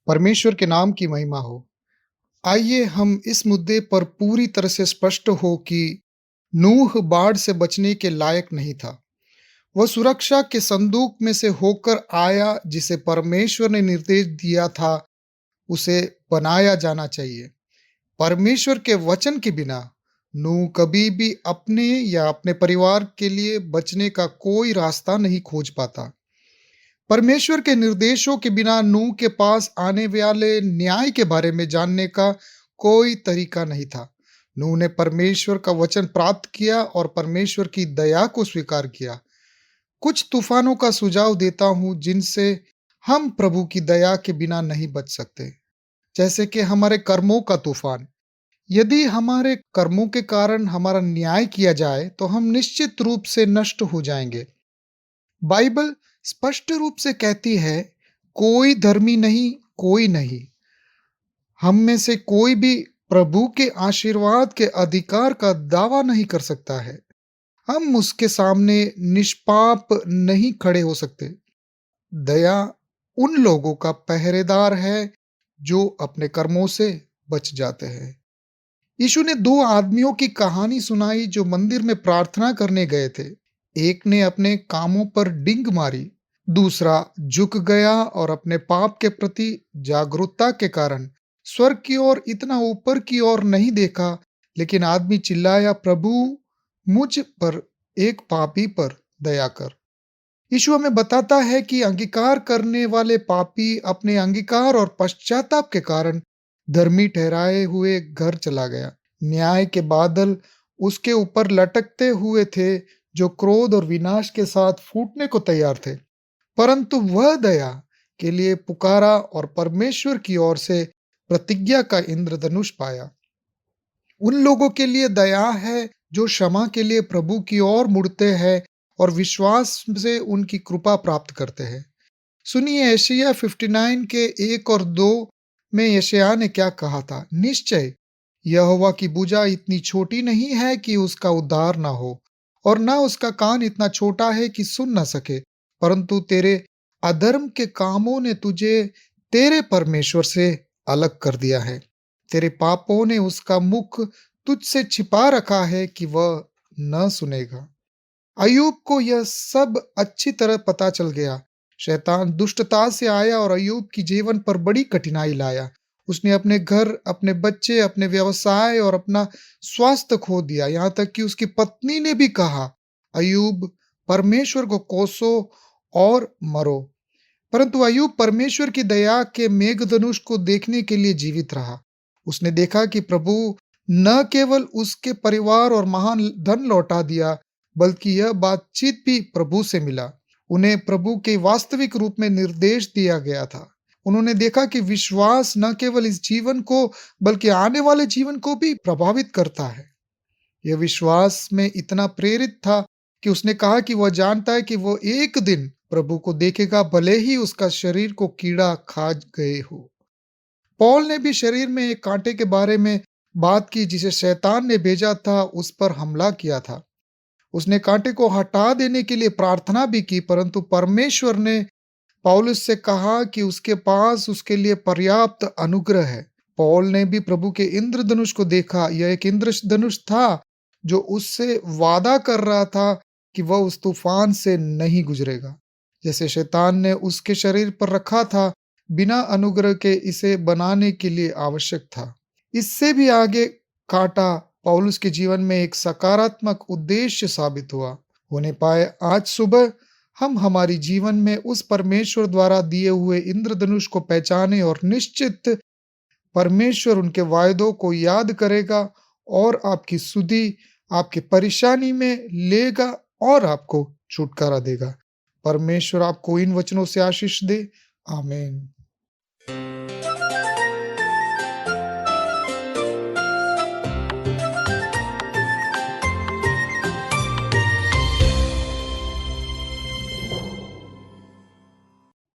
परमेश्वर के नाम की महिमा हो। आइए हम इस मुद्दे पर पूरी तरह से स्पष्ट हो कि नूह बाढ़ से बचने के लायक नहीं था। वह सुरक्षा के संदूक में से होकर आया जिसे परमेश्वर ने निर्देश दिया था उसे बनाया जाना चाहिए। परमेश्वर के वचन के बिना नूह कभी भी अपने या अपने परिवार के लिए बचने का कोई रास्ता नहीं खोज पाता। परमेश्वर के निर्देशों के बिना नूह के पास आने वाले न्याय के बारे में जानने का कोई तरीका नहीं था। नूह ने परमेश्वर का वचन प्राप्त किया और परमेश्वर की दया को स्वीकार किया। कुछ तूफानों का सुझाव देता हूं जिनसे हम प्रभु की दया के बिना नहीं बच सकते। जैसे कि हमारे कर्मों का तूफान। यदि हमारे कर्मों के कारण हमारा न्याय किया जाए तो हम निश्चित रूप से नष्ट हो जाएंगे। बाइबल स्पष्ट रूप से कहती है, कोई धर्मी नहीं, कोई नहीं। हम में से कोई भी प्रभु के आशीर्वाद के अधिकार का दावा नहीं कर सकता है। हम उसके सामने निष्पाप नहीं खड़े हो सकते। दया उन लोगों का पहरेदार है जो अपने कर्मों से बच जाते हैं। यीशु ने दो आदमियों की कहानी सुनाई जो मंदिर में प्रार्थना करने गए थे। एक ने अपने कामों पर डिंग मारी, दूसरा झुक गया और अपने पाप के प्रति जागरूकता के कारण स्वर्ग की ओर इतना ऊपर की ओर नहीं देखा। लेकिन आदमी चिल्लाया, प्रभु मुझ पर, एक पापी पर दया कर। यीशु हमें बताता है कि अंगीकार करने वाले पापी अपने अंगीकार और पश्चाताप के कारण धर्मी ठहराए हुए घर चला गया। न्याय के बादल उसके ऊपर लटकते हुए थे जो क्रोध और विनाश के साथ फूटने को तैयार थे। परंतु वह दया के लिए पुकारा और परमेश्वर की ओर से प्रतिज्ञा का इंद्रधनुष पाया। उन लोगों के लिए दया है जो क्षमा के लिए प्रभु की ओर मुड़ते हैं और विश्वास से उनकी कृपा प्राप्त करते हैं। सुनिए यशायाह 59 के 1 और 2 में यशायाह ने क्या कहा था। निश्चय यहोवा की भुजा इतनी छोटी नहीं है कि उसका उद्धार ना हो, और ना उसका कान इतना छोटा है कि सुन ना सके, परंतु तेरे अधर्म के कामों ने तुझे तेरे परमेश्वर से अलग कर दिया है। तेरे पापों ने उसका मुख तुझसे छिपा रखा है कि वह न सुनेगा। अय्यूब को यह सब अच्छी तरह पता चल गया। शैतान दुष्टता से आया और अय्यूब की जीवन पर बड़ी कठिनाई लाया। उसने अपने घर, अपने बच्चे, अपने व्यवसाय और अपना स्वास्थ्य खो दिया। यहाँ तक कि उसकी पत्नी ने भी कहा, अय्यूब परमेश्वर को कोसो और मरो। परंतु अय्यूब परमेश्वर की दया के मेघधनुष को देखने के लिए जीवित रहा। उसने देखा कि प्रभु न केवल उसके परिवार और महान धन लौटा दिया, बल्कि यह बातचीत भी प्रभु से मिला। उन्हें प्रभु के वास्तविक रूप में निर्देश दिया गया था। उन्होंने देखा कि विश्वास न केवल इस जीवन को बल्कि आने वाले जीवन को भी प्रभावित करता है। यह विश्वास में इतना प्रेरित था कि उसने कहा कि वह जानता है कि वो एक दिन प्रभु को देखेगा, भले ही उसका शरीर को कीड़ा खा गए हो। पौल ने भी शरीर में एक कांटे के बारे में बात की जिसे शैतान ने भेजा था उस पर हमला किया था। उसने कांटे को हटा देने के लिए प्रार्थना भी की, परंतु परमेश्वर ने पौलुस से कहा कि उसके पास उसके लिए पर्याप्त अनुग्रह है। पौल ने भी प्रभु के इंद्रधनुष को देखा। यह एक इंद्रधनुष था जो उससे वादा कर रहा था कि वह उस तूफान से नहीं गुजरेगा। जैसे शैतान ने उसके शरीर पर रखा था, बिना अनुग्रह के इसे बनाने के लिए आवश्यक था। इससे भी आगे कांटा पौलुस के जीवन में एक सकारात्मक उद्देश्य साबित हुआ। होने पाए आज सुबह हम हमारी जीवन में उस परमेश्वर द्वारा दिए हुए इंद्रधनुष को पहचाने और निश्चित परमेश्वर उनके वायदों को याद करेगा और आपकी सुधि आपकी परेशानी में लेगा और आपको छुटकारा देगा। परमेश्वर आपको इन वचनों से आशीष दे। आमीन।